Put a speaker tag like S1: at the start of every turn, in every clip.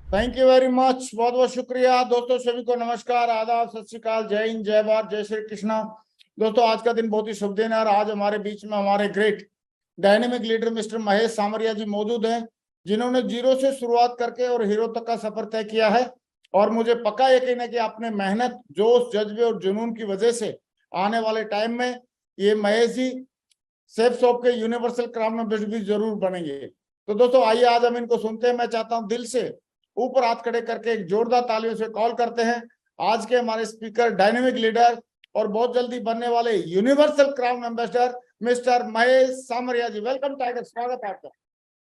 S1: Thank you very much. बहुत बहुत शुक्रिया दोस्तों। सभी को नमस्कार, आदाब, सत श्री अकाल, जय हिंद, जय भारत, जय श्री कृष्णा। दोस्तों आज का दिन बहुत ही शुभ दिन है और आज हमारे बीच में हमारे great dynamic leader mister Mahesh Samariya ji मौजूद हैं, जिन्होंने जीरो से शुरुआत करके और हीरो तक का सफर तय किया है। और मुझे पक्का यकीन है कि अपने मेहनत, जोश, जज्बे और जुनून की वजह से आने वाले टाइम में ये महेश जी सेफ शॉप के यूनिवर्सल क्राउन एम्बेसडर भी जरूर बनेंगे। तो दोस्तों आइए आज हम इनको सुनते हैं। मैं चाहता हूं दिल से ऊपर हाथ खड़े करके एक जोरदार तालियों से कॉल करते हैं आज के हमारे स्पीकर, डायनेमिक लीडर और बहुत जल्दी बनने वाले universal crown ambassador mister Mahesh Samariya ji. Welcome tiger, स्वागत है आपका।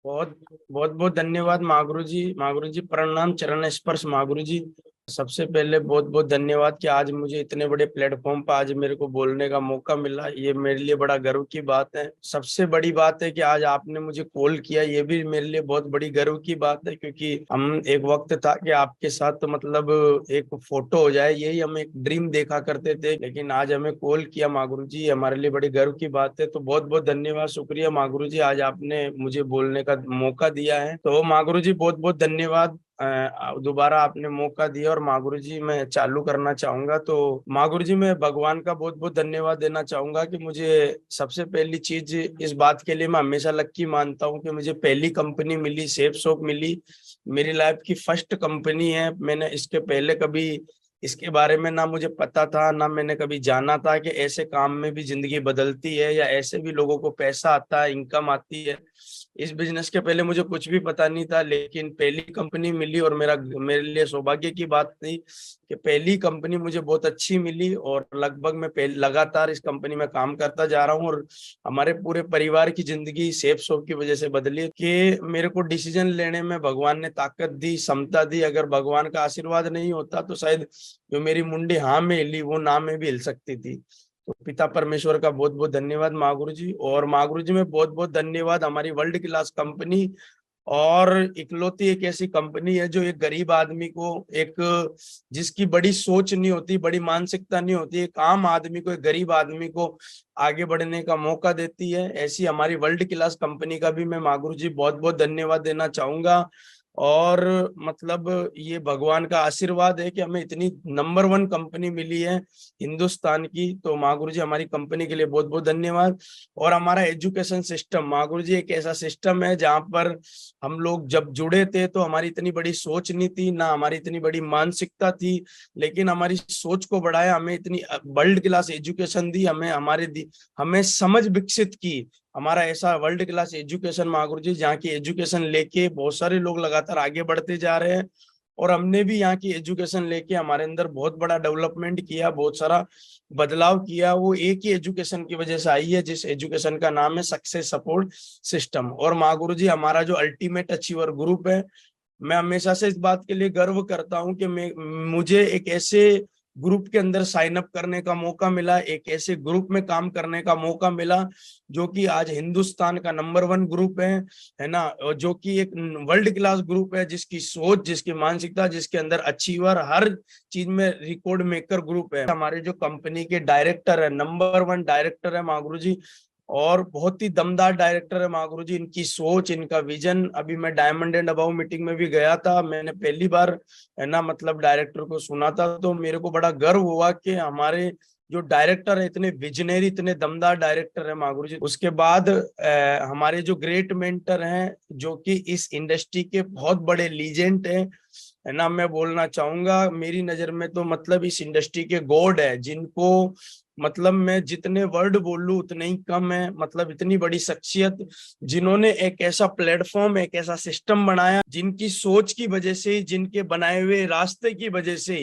S2: बहुत बहुत बहुत धन्यवाद महागुरु जी। महागुरु जी प्रणाम, चरण स्पर्श महागुरु जी। सबसे पहले बहुत बहुत धन्यवाद कि आज मुझे इतने बड़े प्लेटफॉर्म पर आज मेरे को बोलने का मौका मिला। ये मेरे लिए बड़ा गर्व की बात है। सबसे बड़ी बात है कि आज आपने मुझे कॉल किया, ये भी मेरे लिए बहुत बड़ी गर्व की बात है, क्योंकि हम एक वक्त था कि आपके साथ तो मतलब एक फोटो हो जाए, यही हम एक ड्रीम देखा करते थे, लेकिन आज हमें कॉल किया महागुरु जी, हमारे लिए बड़ी गर्व की बात है। तो बहुत बहुत धन्यवाद, शुक्रिया महागुरु जी, आज आपने मुझे बोलने का मौका दिया है। तो महागुरु जी बहुत बहुत धन्यवाद, दोबारा आपने मौका दिया। और महागुरु जी मैं चालू करना चाहूंगा। तो महागुरु जी मैं भगवान का बहुत बहुत धन्यवाद देना चाहूंगा कि मुझे सबसे पहली चीज इस बात के लिए मैं हमेशा लक्की मानता हूं कि मुझे पहली कंपनी मिली, सेफ शॉप मिली। मेरी लाइफ की फर्स्ट कंपनी है। मैंने इसके पहले कभी इसके बारे में ना मुझे पता था, ना मैंने कभी जाना था कि ऐसे काम में भी जिंदगी बदलती है या ऐसे भी लोगों को पैसा आता है, इनकम आती है। इस बिजनेस के पहले मुझे कुछ भी पता नहीं था, लेकिन पहली कंपनी मिली और मेरे लिए सौभाग्य की बात थी कि पहली कंपनी मुझे बहुत अच्छी मिली। और लगभग मैं लगातार इस कंपनी में काम करता जा रहा हूँ और हमारे पूरे परिवार की जिंदगी सेफ शॉप की वजह से बदली। कि मेरे को डिसीजन लेने में भगवान ने ताकत दी, क्षमता दी। अगर भगवान का आशीर्वाद नहीं होता तो शायद जो मेरी मुंडी हाँ में हिली वो ना में भी हिल सकती थी। तो पिता परमेश्वर का बहुत बहुत धन्यवाद महागुरु जी। और महागुरु जी में बहुत बहुत धन्यवाद हमारी वर्ल्ड क्लास कंपनी, और इकलौती एक ऐसी कंपनी है जो एक गरीब आदमी को, एक जिसकी बड़ी सोच नहीं होती, बड़ी मानसिकता नहीं होती, एक आम आदमी को, एक गरीब आदमी को आगे बढ़ने का मौका देती है। ऐसी हमारी वर्ल्ड क्लास कंपनी का भी मैं महागुरु जी बहुत बहुत धन्यवाद देना चाहूंगा। और मतलब ये भगवान का आशीर्वाद है कि हमें इतनी नंबर वन कंपनी मिली है हिंदुस्तान की। तो महागुरु जी हमारी कंपनी के लिए बहुत बहुत धन्यवाद। और हमारा एजुकेशन सिस्टम महागुरु जी एक ऐसा सिस्टम है जहां पर हम लोग जब जुड़े थे तो हमारी इतनी बड़ी सोच नहीं थी, ना हमारी इतनी बड़ी मानसिकता थी, लेकिन हमारी सोच को बढ़ाया, हमें इतनी वर्ल्ड क्लास एजुकेशन दी, हमें समझ विकसित की। हमारा ऐसा वर्ल्ड क्लास एजुकेशन महागुरु जी, जहाँ की एजुकेशन लेके बहुत सारे लोग लगातार आगे बढ़ते जा रहे हैं। और हमने भी यहाँ की एजुकेशन लेके हमारे अंदर बहुत बड़ा डेवलपमेंट किया, बहुत सारा बदलाव किया। वो एक ही एजुकेशन की वजह से आई है, जिस एजुकेशन का नाम है सक्सेस सपोर्ट सिस्टम। और महागुरु जी हमारा जो अल्टीमेट अचीवर ग्रुप है, मैं हमेशा से इस बात के लिए गर्व करता हूं कि मुझे एक ऐसे ग्रुप के अंदर साइन अप करने का मौका मिला, एक ऐसे ग्रुप में काम करने का मौका मिला जो कि आज हिंदुस्तान का नंबर वन ग्रुप है ना, और जो कि एक वर्ल्ड क्लास ग्रुप है, जिसकी सोच, जिसकी मानसिकता, जिसके अंदर अचीवर, हर चीज में रिकॉर्ड मेकर ग्रुप है। हमारे जो कंपनी के डायरेक्टर है, नंबर वन डायरेक्टर है महागुरु जी, और बहुत ही दमदार डायरेक्टर है महागुरु जी। इनकी सोच, इनका विजन, अभी मैं डायमंड एंड अबव मीटिंग में भी गया था, मैंने पहली बार है ना मतलब डायरेक्टर को सुना था, तो मेरे को बड़ा गर्व हुआ कि हमारे जो डायरेक्टर है इतने विजनरी, इतने दमदार डायरेक्टर है महागुरु जी। उसके बाद हमारे जो ग्रेट मेंटर हैं, जो कि इस इंडस्ट्री के बहुत बड़े लीजेंड हैं, है ना, मैं बोलना चाहूंगा मेरी नजर में तो मतलब इस इंडस्ट्री के गॉड है, जिनको मतलब मैं जितने वर्ड बोलूं उतने ही कम है। मतलब इतनी बड़ी शख्सियत, जिन्होंने एक ऐसा प्लेटफॉर्म, एक ऐसा सिस्टम बनाया, जिनकी सोच की वजह से, जिनके बनाए हुए रास्ते की वजह से,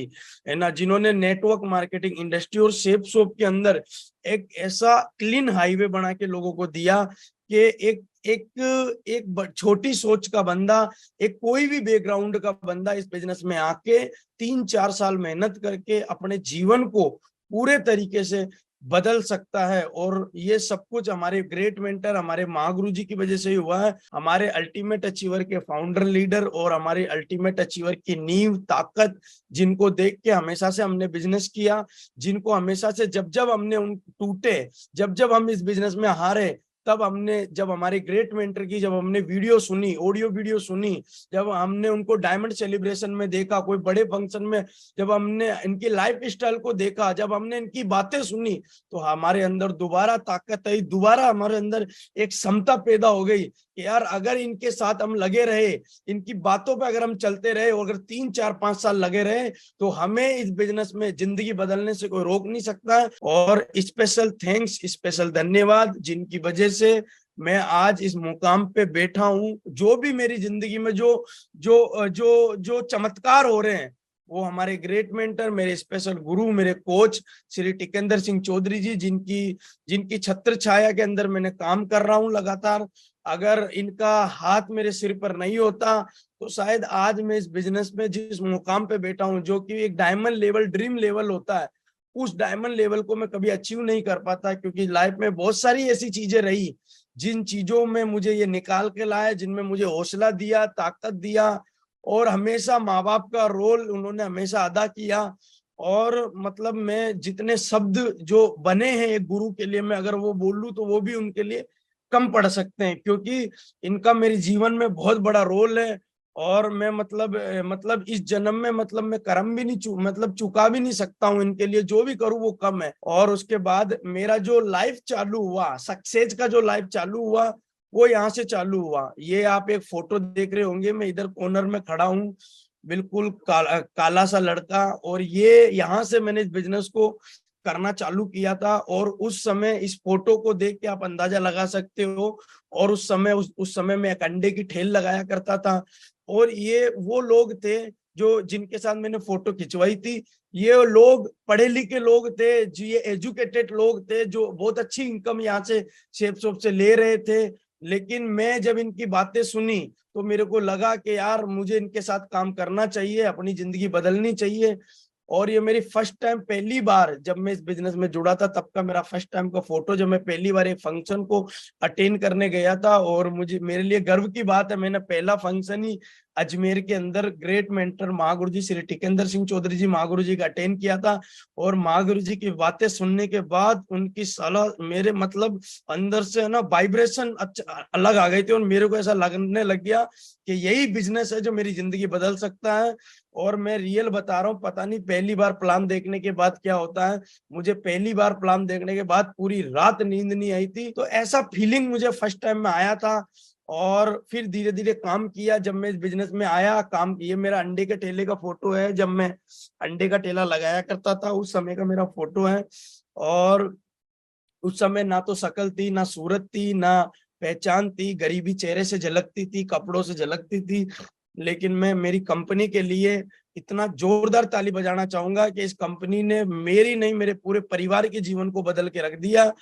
S2: है ना, जिन्होंने नेटवर्क मार्केटिंग इंडस्ट्री और सेफ शॉप के अंदर एक ऐसा क्लीन हाईवे बना के लोगों को दिया कि एक एक एक छोटी सोच का बंदा, एक कोई भी बैकग्राउंड का बंदा इस बिजनेस में आके 3-4 साल मेहनत करके अपने जीवन को पूरे तरीके से बदल सकता है। और ये सब कुछ हमारे ग्रेट मेंटर, हमारे महागुरु जी की वजह से ही हुआ है। हमारे अल्टीमेट अचीवर के फाउंडर लीडर और हमारे अल्टीमेट अचीवर की नींव, ताकत, जिनको देख के हमेशा से हमने बिजनेस किया, जिनको हमेशा से जब जब हमने उन टूटे, जब जब हम इस बिजनेस में हारे, तब हमने जब हमारे ग्रेट मेंटर की जब हमने वीडियो सुनी, ऑडियो वीडियो सुनी, जब हमने उनको डायमंड सेलिब्रेशन में देखा, कोई बड़े फंक्शन में जब हमने इनकी लाइफ स्टाइल को देखा, जब हमने इनकी बातें सुनी, तो हमारे अंदर दोबारा ताकत आई, दोबारा हमारे अंदर एक क्षमता पैदा हो गई कि यार अगर इनके साथ हम लगे रहे, इनकी बातों पे अगर हम चलते रहे, और अगर 3 4 5 साल लगे रहे, तो हमें इस बिजनेस में जिंदगी बदलने से कोई रोक नहीं सकता है। और स्पेशल थैंक्स, स्पेशल धन्यवाद जिनकी वजह से मैं आज इस मुकाम पे बैठा हूँ। जो भी मेरी जिंदगी में जो जो जो जो चमत्कार हो रहे हैं, वो हमारे ग्रेट मेंटर, मेरे स्पेशल गुरु, मेरे कोच श्री टिकेंद्र सिंह चौधरी जी, जिनकी छत्र छाया के अंदर मैंने काम कर रहा हूँ लगातार। अगर इनका हाथ मेरे सिर पर नहीं होता, तो शायद आज मैं इस बिजनेस में जिस मुकाम पे बैठा हूँ, जो कि एक डायमंड लेवल, ड्रीम लेवल होता है, उस डायमंड लेवल को मैं कभी अचीव नहीं कर पाता। क्योंकि लाइफ में बहुत सारी ऐसी चीजें रही, जिन चीजों में मुझे ये निकाल के लाया, जिनमें मुझे हौसला दिया, ताकत दिया, और हमेशा माँ बाप का रोल उन्होंने हमेशा अदा किया। और मतलब मैं जितने शब्द जो बने हैं एक गुरु के लिए, मैं अगर वो बोल लूं तो वो भी उनके लिए कम पड़ सकते हैं, क्योंकि इनका मेरे जीवन में बहुत बड़ा रोल है। और मैं मतलब इस जन्म में मतलब मैं कर्म भी नहीं चुका भी नहीं सकता हूँ इनके लिए, जो भी करूँ वो कम है। और उसके बाद मेरा जो लाइफ चालू हुआ, सक्सेस का जो लाइफ चालू हुआ, वो यहाँ से चालू हुआ। ये आप एक फोटो देख रहे होंगे, मैं इधर कॉर्नर में खड़ा हूँ, बिल्कुल काला सा लड़का, और ये यहाँ से मैंने इस बिजनेस को करना चालू किया था। और उस समय इस फोटो को देख के आप अंदाजा लगा सकते हो। और उस समय मैं एक अंडे की ठेल लगाया करता था। और ये वो लोग थे जो जिनके साथ मैंने फोटो खिंचवाई थी। ये लोग पढ़े लिखे लोग थे, जो ये एजुकेटेड लोग थे, जो बहुत अच्छी इनकम यहाँ से शेप शॉप से ले रहे थे। लेकिन मैं जब इनकी बातें सुनी, तो मेरे को लगा कि यार मुझे इनके साथ काम करना चाहिए, अपनी जिंदगी बदलनी चाहिए। और ये मेरी फर्स्ट टाइम, पहली बार जब मैं इस बिजनेस में जुड़ा था, तब का मेरा फर्स्ट टाइम का फोटो, जब मैं पहली बार एक फंक्शन को अटेंड करने गया था। और मेरे लिए गर्व की बात है, मैंने पहला फंक्शन ही अजमेर के अंदर ग्रेट मेंटर महागुरु जी श्री टिकेंद्र सिंह चौधरी जी महागुरु जी का अटेंड किया था। और महागुरु जी की बातें सुनने के बाद, उनकी सलाह मेरे मतलब अंदर से है ना वाइब्रेशन अलग आ गई थी। और मेरे को ऐसा लगने लग गया कि यही बिजनेस है जो मेरी जिंदगी बदल सकता है। और मैं रियल बता रहा हूँ, पता नहीं पहली बार प्लान देखने के बाद क्या होता है, मुझे पहली बार प्लान देखने के बाद पूरी रात नींद नहीं आई थी। तो ऐसा फीलिंग मुझे फर्स्ट टाइम में आया था। और फिर धीरे धीरे काम किया। जब मैं इस बिजनेस में आया, काम किया। मेरा अंडे के ठेले का फोटो है, जब मैं अंडे का ठेला लगाया करता था, उस समय का मेरा फोटो है। और उस समय ना तो शकल थी, ना सूरत थी, ना पहचान थी, गरीबी चेहरे से झलकती थी, कपड़ों से झलकती थी। लेकिन मैं मेरी कंपनी के लिए इतना जोरदार ताली बजाना चाहूंगा कि इस कंपनी ने मेरी नहीं, मेरे पूरे परिवार के जीवन को बदल के रख दिया।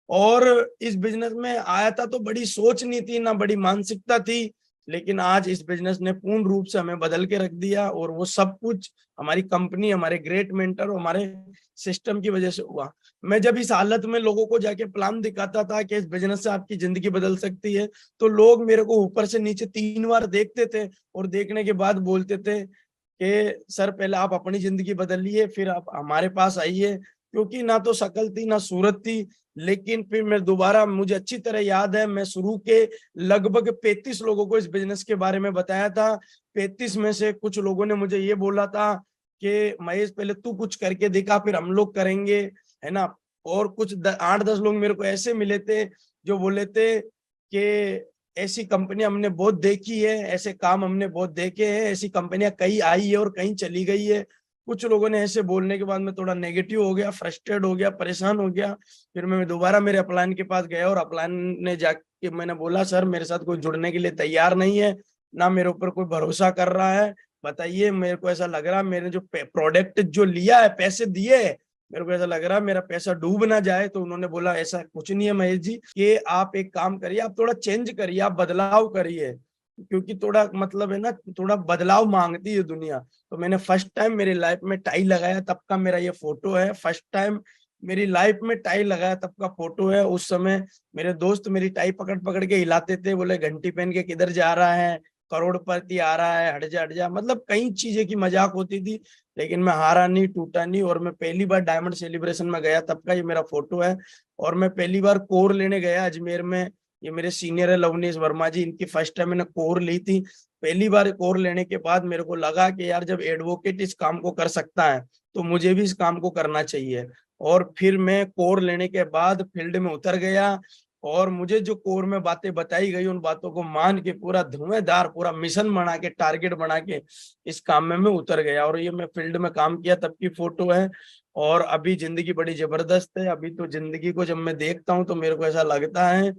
S2: और इस बिजनेस में आया था तो बड़ी सोच नहीं थी, ना बड़ी मानसिकता थी, लेकिन आज इस बिजनेस ने पूर्ण रूप से हमें बदल के रख दिया। और वो सब कुछ हमारी कंपनी, हमारे ग्रेट मेंटर और हमारे सिस्टम की वजह से हुआ। मैं जब इस हालत में लोगों को जाके प्लान दिखाता था कि इस बिजनेस से आपकी जिंदगी बदल सकती है, तो लोग मेरे को ऊपर से नीचे 3 बार देखते थे, और देखने के बाद बोलते थे कि सर पहले आप अपनी जिंदगी बदलिए, फिर आप हमारे पास आइए। क्योंकि ना तो शक्ल थी, ना सूरत थी। लेकिन फिर मैं दोबारा, मुझे अच्छी तरह याद है, मैं शुरू के लगभग 35 लोगों को इस बिजनेस के बारे में बताया था। 35 में से कुछ लोगों ने मुझे ये बोला था कि महेश पहले तू कुछ करके दिखा, फिर हम लोग करेंगे, है ना। और कुछ 8-10 लोग मेरे को ऐसे मिले थे जो बोले थे कि ऐसी कंपनी हमने बहुत देखी है, ऐसे काम हमने बहुत देखे हैं, ऐसी कंपनियां कई आई है और कहीं चली गई है। कुछ लोगों ने ऐसे बोलने के बाद मैं थोड़ा नेगेटिव हो गया, फ्रस्ट्रेट हो गया, परेशान हो गया। फिर मैं दोबारा मेरे अपलाइन के पास गया, और अपलाइन ने जाके मैंने बोला सर मेरे साथ कोई जुड़ने के लिए तैयार नहीं है, ना मेरे ऊपर कोई भरोसा कर रहा है, बताइए। मेरे को ऐसा लग रहा, मैंने जो प्रोडक्ट जो लिया है, पैसे दिए है, मेरे को ऐसा लग रहा है मेरा पैसा डूब ना जाए। तो उन्होंने बोला ऐसा कुछ नहीं है महेश जी, कि आप एक काम करिए, आप थोड़ा चेंज करिए, आप बदलाव करिए, क्योंकि थोड़ा मतलब है ना, थोड़ा बदलाव मांगती है दुनिया। तो मैंने फर्स्ट टाइम मेरी लाइफ में टाई लगाया, तब का मेरा ये फोटो है। फर्स्ट टाइम मेरी लाइफ में टाई लगाया तब का फोटो है। उस समय मेरे दोस्त मेरी टाई पकड़ पकड़ के हिलाते थे, बोले घंटी पहन के किधर जा रहा है, करोड़पति आ रहा है, हट जा, मतलब कई चीजें की मजाक होती थी, लेकिन मैं हारा नहीं, टूटा नहीं। और मैं पहली बार डायमंड सेलिब्रेशन में गया, तब का ये मेरा फोटो है। और मैं पहली बार कोर लेने गया अजमेर में, ये मेरे सीनियर है लवनीश वर्मा जी, इनकी फर्स्ट टाइम मैंने कोर ली थी। पहली बार कोर लेने के बाद मेरे को लगा कि यार जब एडवोकेट इस काम को कर सकता है तो मुझे भी इस काम को करना चाहिए। और फिर मैं कोर लेने के बाद फील्ड में उतर गया, और मुझे जो कोर में बातें बताई गई उन बातों को मान के पूरा धुआंधार, पूरा मिशन बना के, टारगेट बना के इस काम में मैं उतर गया। और ये मैं फील्ड में काम किया तब की फोटो है। और अभी जिंदगी बड़ी जबरदस्त है। अभी तो जिंदगी को जब मैं देखता हूँ तो मेरे को ऐसा लगता है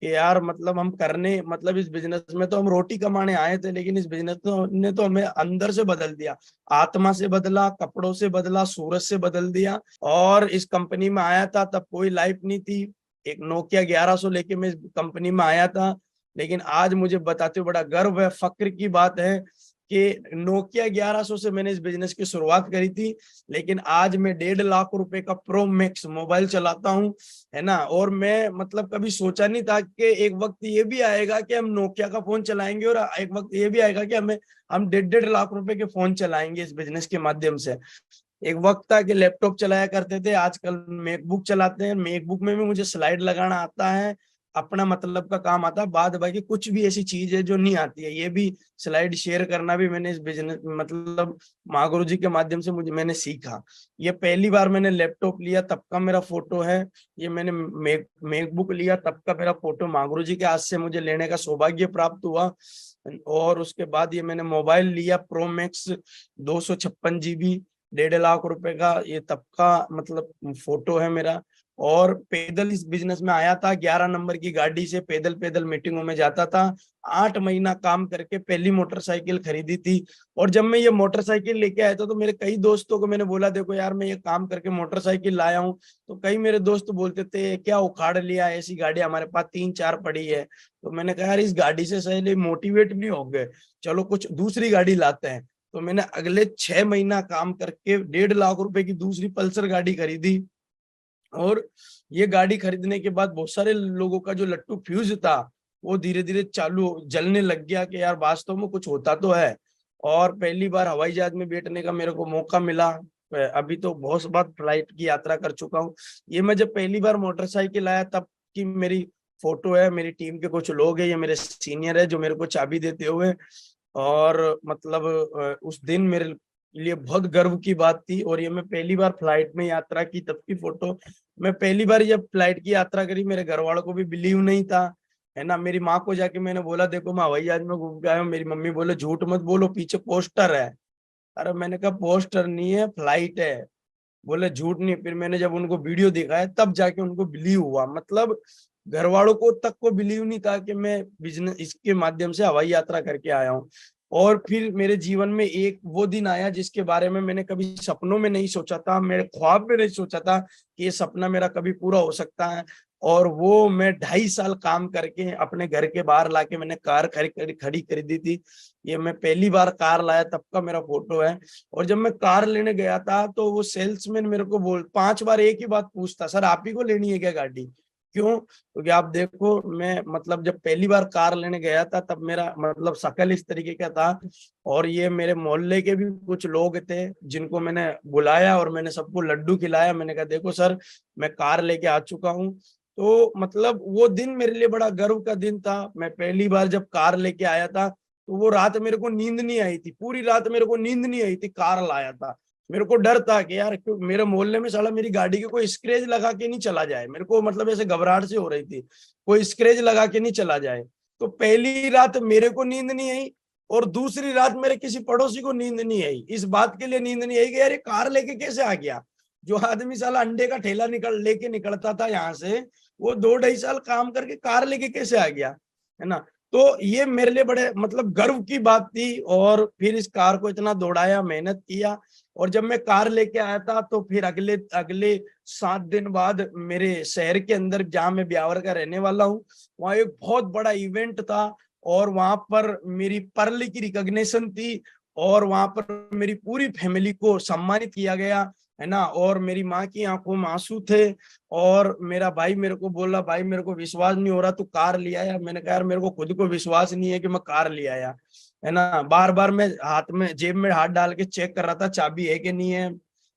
S2: कि यार मतलब हम करने, मतलब इस बिजनेस में तो हम रोटी कमाने आए थे, लेकिन इस बिजनेस ने तो हमें अंदर से बदल दिया, आत्मा से बदला, कपड़ों से बदला, सूरज से बदल दिया। और इस कंपनी में आया था तब कोई लाइफ नहीं थी, एक नोकिया 1100 लेके मैं इस कंपनी में आया था। लेकिन आज मुझे बताते हुए बड़ा गर्व है, फक्र की बात है कि नोकिया 1100 से मैंने इस बिजनेस की शुरुआत करी थी, लेकिन आज मैं 1.5 लाख रुपए का प्रो मैक्स मोबाइल चलाता हूँ, है ना। और मैं मतलब कभी सोचा नहीं था कि एक वक्त ये भी आएगा कि हम नोकिया का फोन चलाएंगे, और एक वक्त ये भी आएगा कि हम 1.5 लाख रुपए के फोन चलाएंगे इस बिजनेस के माध्यम से। एक वक्त था कि लैपटॉप चलाया करते थे, आजकल मैकबुक चलाते हैं। मैकबुक में भी मुझे स्लाइड लगाना आता है, अपना मतलब का काम आता है, बाद बाकी कुछ भी ऐसी चीज है जो नहीं आती है। ये भी स्लाइड शेयर करना भी मैंने इस बिजनेस मतलब माँ गुरु जी के माध्यम से मैंने सीखा। ये पहली बार मैंने लैपटॉप लिया तब का मेरा फोटो है। ये मैंने मैकबुक लिया तब का मेरा फोटो माँ गुरु जी के हाथ से मुझे लेने का सौभाग्य प्राप्त हुआ। और उसके बाद ये मैंने मोबाइल लिया प्रो मैक्स 256 GB, 1.5 लाख रुपए का, ये तब का मतलब फोटो है मेरा। और पैदल इस बिजनेस में आया था, 11 नंबर की गाड़ी से पैदल पैदल मीटिंगों में जाता था। 8 महीना काम करके पहली मोटरसाइकिल खरीदी थी। और जब मैं ये मोटरसाइकिल लेके आया था तो मेरे कई दोस्तों को मैंने बोला, देखो यार मैं ये काम करके मोटरसाइकिल लाया हूँ। तो कई मेरे दोस्त बोलते थे क्या उखाड़ लिया, ऐसी गाड़ी हमारे पास 3-4 पड़ी है। तो मैंने कहा यार इस गाड़ी से सही मोटिवेट नहीं हो गए, चलो कुछ दूसरी गाड़ी लाते हैं। तो मैंने अगले 6 महीना काम करके 1.5 लाख रुपए की दूसरी पल्सर गाड़ी खरीदी। और ये गाड़ी खरीदने के बाद बहुत सारे लोगों का जो लट्टू फ्यूज था वो धीरे धीरे चालू जलने लग गया कि यार वास्तव में कुछ होता तो है। और पहली बार हवाई जहाज में बैठने का मेरे को मौका मिला। अभी तो बहुत बार फ्लाइट की यात्रा कर चुका हूँ। ये मैं जब पहली बार मोटरसाइकिल आया तब की मेरी फोटो है। मेरी टीम के कुछ लोग हैं, ये मेरे सीनियर है जो मेरे को चाबी देते हुए। और मतलब उस दिन मेरे लिए बहुत गर्व की बात थी। और ये मैं पहली बार फ्लाइट में यात्रा की तब की फोटो। मैं पहली बार जब फ्लाइट की यात्रा करी मेरे घर वालों को भी बिलीव नहीं था, है ना। मेरी माँ को जाके मैंने बोला देखो मैं हवाई जहाज में घूम के आया हूँ। मेरी मम्मी बोले झूठ मत बोलो पीछे पोस्टर है। अरे मैंने कहा पोस्टर नहीं है, फ्लाइट है। बोले झूठ नहीं। फिर मैंने जब उनको वीडियो दिखाया तब जाके उनको बिलीव हुआ। मतलब घर वालों को तक को बिलीव नहीं था कि मैं बिजनेस इसके माध्यम से हवाई यात्रा करके आया हूँ। और फिर मेरे जीवन में एक वो दिन आया जिसके बारे में मैंने कभी सपनों में नहीं सोचा था, मेरे ख्वाब में नहीं सोचा था कि ये सपना मेरा कभी पूरा हो सकता है। और वो मैं 2.5 साल काम करके अपने घर के बाहर लाके मैंने कार खड़ी खरीदी थी। ये मैं पहली बार कार लाया तब का मेरा फोटो है। और जब मैं कार लेने गया था तो वो सेल्समैन मेरे को 5 बार एक ही बात पूछता, सर आप ही को लेनी है क्या गाड़ी? क्यों? क्योंकि आप देखो मैं मतलब जब पहली बार कार लेने गया था तब मेरा मतलब शकल इस तरीके का था। और ये मेरे मोहल्ले के भी कुछ लोग थे जिनको मैंने बुलाया और मैंने सबको लड्डू खिलाया। मैंने कहा देखो सर मैं कार लेके आ चुका हूँ। तो मतलब वो दिन मेरे लिए बड़ा गर्व का दिन था। मैं पहली बार जब कार लेके आया था तो वो रात मेरे को नींद नहीं आई थी, पूरी रात मेरे को नींद नहीं आई थी। कार लाया था, मेरे को डर था कि यार क्यों मेरे मोहल्ले में साला मेरी गाड़ी के कोई स्क्रैच लगा के नहीं चला जाए। मेरे को मतलब ऐसे घबराहट से हो रही थी, कोई स्क्रैच लगा के नहीं चला जाए। तो पहली रात मेरे को नींद नहीं आई और दूसरी रात मेरे किसी पड़ोसी को नींद नहीं आई। इस बात के लिए नींद नहीं आई कि यार ये कार लेके कैसे आ गया। जो आदमी साला अंडे का ठेला लेके निकलता था यहाँ से, वो 2-2.5 साल काम करके कार लेके कैसे आ गया, है ना। तो ये मेरे लिए बड़े मतलब गर्व की बात थी। और फिर इस कार को इतना दौड़ाया, मेहनत किया। और जब मैं कार लेके आया था तो फिर अगले अगले 7 दिन बाद मेरे शहर के अंदर जहाँ मैं ब्यावर का रहने वाला हूँ वहाँ एक बहुत बड़ा इवेंट था। और वहां पर मेरी पर्ल की रिकॉग्निशन थी और वहां पर मेरी पूरी फैमिली को सम्मानित किया गया। है ना। और मेरी माँ की आंखों में आंसू थे, और मेरा भाई मेरे को बोला, भाई मेरे को विश्वास नहीं हो रहा तू कार ले आया। मैंने कहा यार मेरे को खुद को विश्वास नहीं है कि मैं कार ले आया, है ना। बार बार मैं हाथ में जेब में हाथ डाल के चेक कर रहा था चाबी है कि नहीं है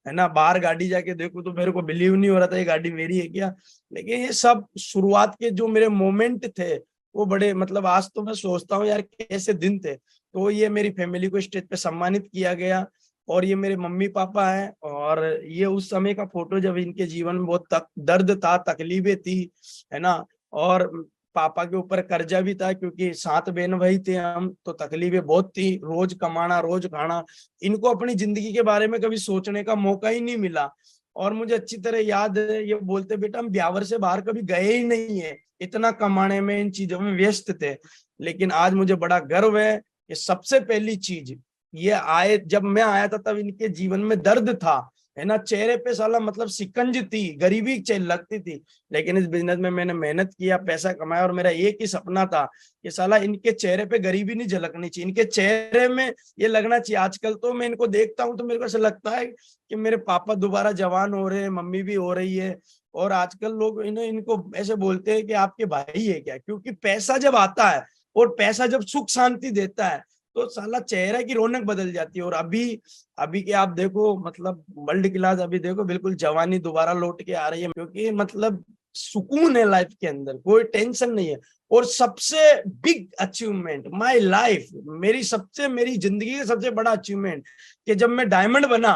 S2: ना। बाहर गाड़ी जाके देखूं तो मेरे को बिलीव नहीं हो रहा था ये गाड़ी मेरी है क्या। लेकिन ये सब शुरुआत के जो मेरे मोमेंट थे वो बड़े, मतलब आज तो मैं सोचता हूँ यार कैसे दिन थे। तो ये मेरी फैमिली को स्टेज पे सम्मानित किया गया, और ये मेरे मम्मी पापा हैं, और ये उस समय का फोटो जब इनके जीवन में बहुत दर्द था, तकलीफें थी, है ना। और पापा के ऊपर कर्जा भी था, क्योंकि 7 बहन भाई थे हम, तो तकलीफें बहुत थी, रोज कमाना रोज खाना। इनको अपनी जिंदगी के बारे में कभी सोचने का मौका ही नहीं मिला। और मुझे अच्छी तरह याद है, ये बोलते बेटा हम ब्यावर से बाहर कभी गए ही नहीं है, इतना कमाने में इन चीजों में व्यस्त थे। लेकिन आज मुझे बड़ा गर्व है कि सबसे पहली चीज ये आए, जब मैं आया था तब इनके जीवन में दर्द था, है ना। चेहरे पे साला मतलब शिकंज थी, गरीबी लगती थी। लेकिन इस बिजनेस में मैंने मेहनत किया, पैसा कमाया, और मेरा एक ही सपना था कि साला इनके चेहरे पे गरीबी नहीं झलकनी चाहिए, इनके चेहरे में ये लगना चाहिए। आजकल तो मैं इनको देखता हूँ तो मेरे को ऐसा लगता है कि मेरे पापा दोबारा जवान हो रहे हैं, मम्मी भी हो रही है। और आजकल लोग इनको ऐसे बोलते हैं कि आपके भाई है क्या, क्योंकि पैसा जब आता है और पैसा जब सुख शांति देता है तो साला चेहरा की रौनक बदल जाती है। और अभी अभी के आप देखो, मतलब वर्ल्ड क्लास, अभी देखो बिल्कुल जवानी दोबारा लौट के आ रही है, क्योंकि मतलब सुकून है लाइफ के अंदर, कोई टेंशन नहीं है। और सबसे बिग अचीवमेंट माय लाइफ, मेरी जिंदगी का सबसे बड़ा अचीवमेंट, कि जब मैं डायमंड बना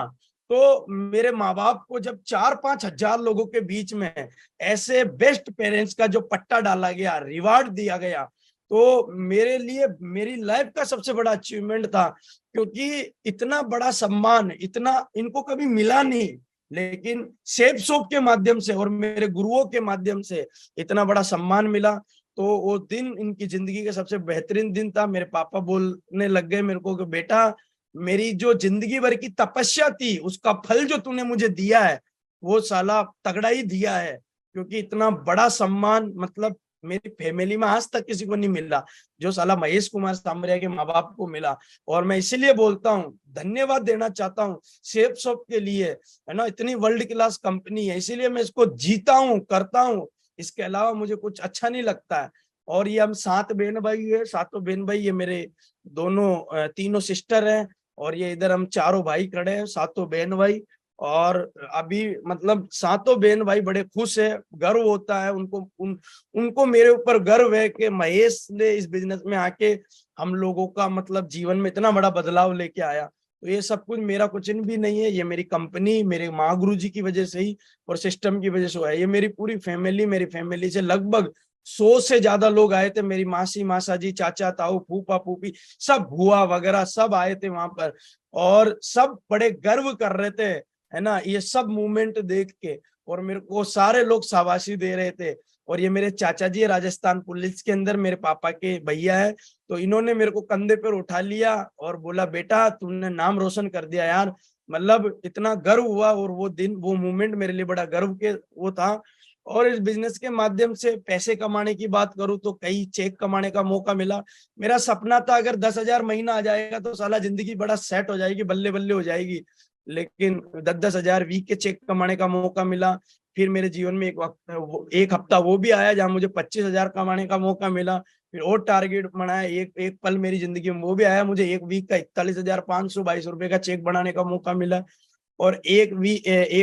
S2: तो मेरे माँ बाप को जब 4-5 हजार लोगों के बीच में ऐसे बेस्ट पेरेंट्स का जो पट्टा डाला गया, रिवार्ड दिया गया, तो मेरे लिए मेरी लाइफ का सबसे बड़ा अचीवमेंट था। क्योंकि इतना बड़ा सम्मान इतना इनको कभी मिला नहीं, लेकिन सेफ शॉप के माध्यम से और मेरे गुरुओं के माध्यम से इतना बड़ा सम्मान मिला। तो वो दिन इनकी जिंदगी का सबसे बेहतरीन दिन था। मेरे पापा बोलने लग गए मेरे को कि बेटा, मेरी जो जिंदगी भर की तपस्या थी उसका फल जो तूने मुझे दिया है वो साला तगड़ा ही दिया है। क्योंकि इतना बड़ा सम्मान मतलब मेरी फैमिली में आज तक किसी को नहीं मिला जो साला महेश कुमार सामरिया के माँ बाप को मिला। और मैं इसीलिए बोलता हूँ, धन्यवाद देना चाहता हूँ सेफ शॉप के लिए, है ना। इतनी वर्ल्ड क्लास कंपनी है, इसीलिए मैं इसको जीता हूँ, करता हूँ। इसके अलावा मुझे कुछ अच्छा नहीं लगता है। और ये हम 7 बहन भाई है, 7 बहन भाई, ये मेरे दोनों तीनों सिस्टर हैं, और ये इधर हम चारों भाई खड़े हैं, 7 बहन भाई। और अभी मतलब 7 बहन भाई बड़े खुश है, गर्व होता है उनको मेरे ऊपर गर्व है कि महेश ने इस बिजनेस में आके हम लोगों का मतलब जीवन में इतना बड़ा बदलाव लेके आया। तो ये सब कुछ मेरा कुछ भी नहीं है, ये मेरी कंपनी मेरे माँ गुरु जी की वजह से ही और सिस्टम की वजह से हुआ है। ये मेरी पूरी फैमिली, मेरी फैमिली से लगभग 100 से ज्यादा लोग आए थे। मेरी मासी मासा जी, चाचा ताऊ, फूफा फूफी, सब भुआ वगैरह सब आए थे वहां पर, और सब बड़े गर्व कर रहे थे, है ना, ये सब मूवमेंट देख के। और मेरे को सारे लोग शाबाशी दे रहे थे। और ये मेरे चाचा जी राजस्थान पुलिस के अंदर मेरे पापा के भैया है, तो इन्होंने मेरे को कंधे पर उठा लिया और बोला बेटा तुमने नाम रोशन कर दिया यार। मतलब इतना गर्व हुआ, और वो दिन वो मूवमेंट मेरे लिए बड़ा गर्व के वो था। और इस बिजनेस के माध्यम से पैसे कमाने की बात करूं तो कई चेक कमाने का मौका मिला। मेरा सपना था अगर 10,000 महीना आ जाएगा तो साला जिंदगी बड़ा सेट हो जाएगी, बल्ले बल्ले हो जाएगी। लेकिन 10-10 हजार वीक के चेक कमाने का मौका मिला। फिर मेरे जीवन में एक हफ्ता वो भी आया जहां मुझे 25,000 कमाने का मौका मिला। फिर और टारगेट बनाया, एक पल मेरी जिंदगी में वो भी आया, मुझे एक वीक का 41,522 रुपए का चेक बनाने का मौका मिला। और एक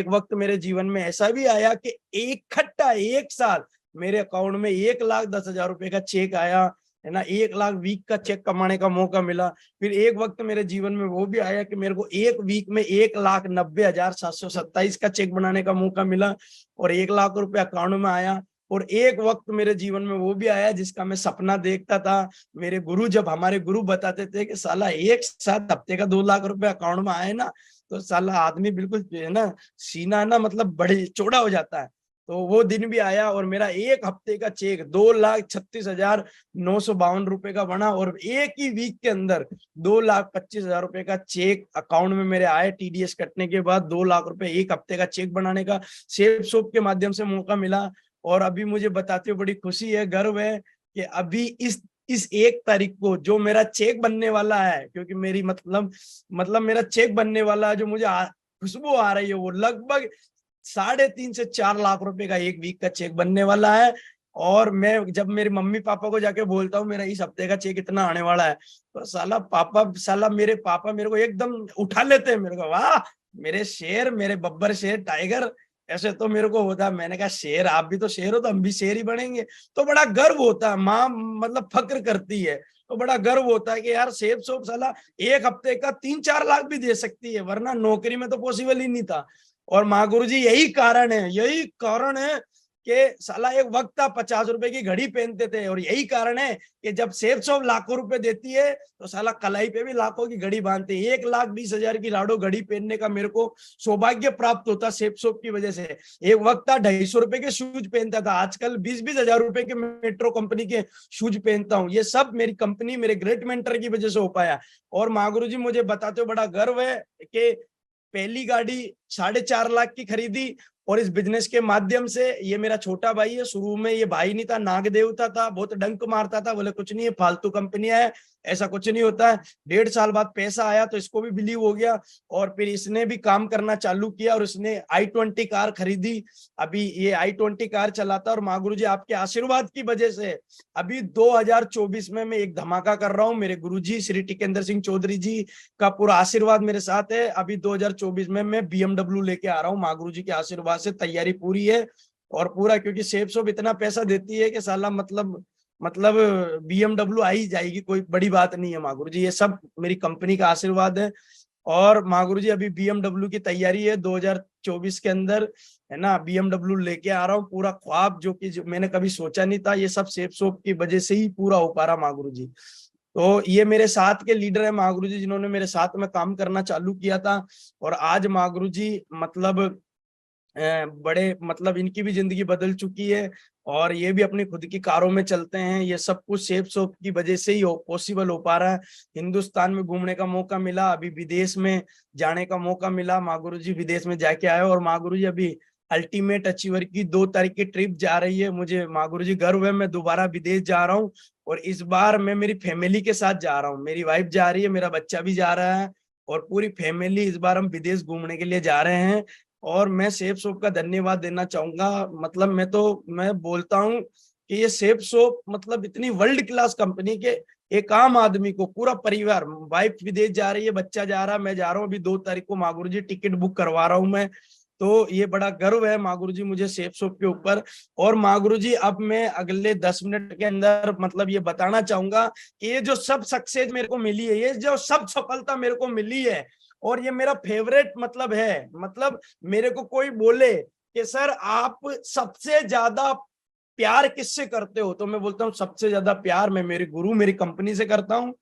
S2: वक्त मेरे जीवन में ऐसा भी आया कि इकट्ठा एक साल मेरे अकाउंट में 1,10,000 रुपए का चेक आया, है ना। 1 लाख वीक का चेक कमाने का मौका मिला। फिर एक वक्त मेरे जीवन में वो भी आया कि मेरे को एक वीक में 1,90,727 का चेक बनाने का मौका मिला, और 1 लाख रुपए अकाउंट में आया। और एक वक्त मेरे जीवन में वो भी आया जिसका मैं सपना देखता था। मेरे गुरु, जब हमारे गुरु बताते थे कि साला एक साथ हफ्ते का 2 लाख रुपए अकाउंट में आए ना, तो साला आदमी बिल्कुल है ना, सीना ना मतलब बड़े चौड़ा हो जाता है। तो वो दिन भी आया और मेरा एक हफ्ते का चेक 2,36,952 रुपए का बना, और एक ही वीक के अंदर 2,25,000 रुपए का चेक अकाउंट में मेरे आए। टीडीएस कटने के बाद 2 लाख रुपए एक हफ्ते का चेक बनाने का सेफ शॉप के माध्यम से मौका मिला। और अभी मुझे बताते हुए बड़ी खुशी है, गर्व है कि अभी इस 1 तारीख को जो मेरा चेक बनने वाला है, क्योंकि मेरी मतलब मेरा चेक बनने वाला है, जो मुझे खुशबू आ रही है, वो लगभग 3.5 से 4 लाख रुपए का एक वीक का चेक बनने वाला है। और मैं जब मेरे मम्मी पापा को जाके बोलता हूँ मेरा इस हफ्ते का चेक इतना आने वाला है, तो साला मेरे पापा मेरे को एकदम उठा लेते हैं, मेरे को वाह मेरे शेर, मेरे बब्बर शेर, टाइगर, ऐसे तो मेरे को होता है। मैंने कहा शेर, आप भी तो शेर हो तो हम भी शेर ही बनेंगे। तो बड़ा गर्व होता है, माँ मतलब फक्र करती है, तो बड़ा गर्व होता है कि यार सेब सोप साला एक हफ्ते का 3-4 लाख भी दे सकती है, वरना नौकरी में तो पॉसिबल ही नहीं था। और माँ गुरु जी यही कारण है कि साला एक वक्त था 50 रुपए की घड़ी पहनते थे, और यही कारण है कि जब सेब शॉप लाखों रुपए देती है तो साला कलाई पे भी लाखों की घड़ी बांधते हैं। 1,20,000 की लाडो घड़ी पहनने का मेरे को सौभाग्य प्राप्त होता सेब शॉप की वजह से। एक वक्त था 250 रुपए के शूज पहनता था, आजकल 20-20 हजार रुपए के मेट्रो कंपनी के शूज पहनता हूँ। ये सब मेरी कंपनी, मेरे ग्रेट मेंटर की वजह से हो पाया। और माँ गुरु जी मुझे बताते हो बड़ा गर्व है कि पहली गाड़ी 4.5 लाख की खरीदी, और इस बिजनेस के माध्यम से, ये मेरा छोटा भाई है, शुरू में ये भाई नहीं था, नाग देवता था, बहुत डंक मारता था, बोले कुछ नहीं है फालतू कंपनियां है, ऐसा कुछ नहीं होता है। 1.5 साल बाद पैसा आया तो इसको भी बिलीव हो गया, और फिर इसने भी काम करना चालू किया और इसने i20 कार खरीदी। अभी ये i20 कार चलाता है, और माँ गुरु जी आपके आशीर्वाद की वजह से अभी 2024 में मैं एक धमाका कर रहा हूँ। मेरे गुरु जी श्री टिकेंद्र सिंह चौधरी जी का पूरा आशीर्वाद मेरे साथ है। अभी 2024 में मैं BMW लेके आ रहा हूँ, माँ गुरु जी के आशीर्वाद से तैयारी पूरी है। और पूरा, क्योंकि सेब शॉप इतना पैसा देती है कि साला मतलब BMW आ ही जाएगी, कोई बड़ी बात नहीं है माँ गुरु जी, ये सब मेरी कंपनी का आशीर्वाद है। और माँ गुरु जी अभी BMW की तैयारी है 2024 के अंदर, है ना, BMW लेके आ रहा हूँ। पूरा ख्वाब जो मैंने कभी सोचा नहीं था, ये सब सेब शॉप की वजह से ही पूरा हो पा रहा माँ गुरु जी। तो ये मेरे साथ के लीडर है माँ गुरु जी, जिन्होंने मेरे साथ में काम करना चालू किया था। और आज माँ गुरु जी मतलब बड़े मतलब इनकी भी जिंदगी बदल चुकी है, और ये भी अपनी खुद की कारों में चलते हैं। ये सब कुछ सेब शॉप की वजह से ही पॉसिबल हो पा रहा है। हिंदुस्तान में घूमने का मौका मिला, अभी विदेश में जाने का मौका मिला, माँ गुरु जी विदेश में जाके आए। और माँ गुरु जी अभी अल्टीमेट अचीवर की 2 तारीख की ट्रिप जा रही है। मुझे माँ गुरु जी गर्व है, मैं दोबारा विदेश जा रहा हूँ, और इस बार मैं मेरी फैमिली के साथ जा रहा हूँ। मेरी वाइफ जा रही है, मेरा बच्चा भी जा रहा है, और पूरी फैमिली इस बार हम विदेश घूमने के लिए जा रहे हैं। और मैं सेब शॉप का धन्यवाद देना चाहूंगा। मतलब मैं बोलता हूँ कि ये सेब शॉप मतलब इतनी वर्ल्ड क्लास कंपनी के एक आम आदमी को, पूरा परिवार, वाइफ विदेश जा रही है, बच्चा जा रहा है, मैं जा रहा हूँ अभी 2 तारीख को, माँ गुरु जी टिकट बुक करवा रहा हूँ मैं। तो ये बड़ा गर्व है माँ गुरु जी मुझे सेब शॉप के ऊपर। और माँ गुरु जी अब मैं अगले 10 मिनट के अंदर मतलब ये बताना चाहूंगा कि ये जो सब सक्सेस मेरे को मिली है, ये जो सब सफलता मेरे को मिली है, और ये मेरा फेवरेट मतलब है। मतलब मेरे को कोई बोले कि सर आप सबसे ज्यादा प्यार किससे करते हो, तो मैं बोलता हूँ सबसे ज्यादा प्यार मैं मेरे गुरु, मेरी कंपनी से करता हूँ।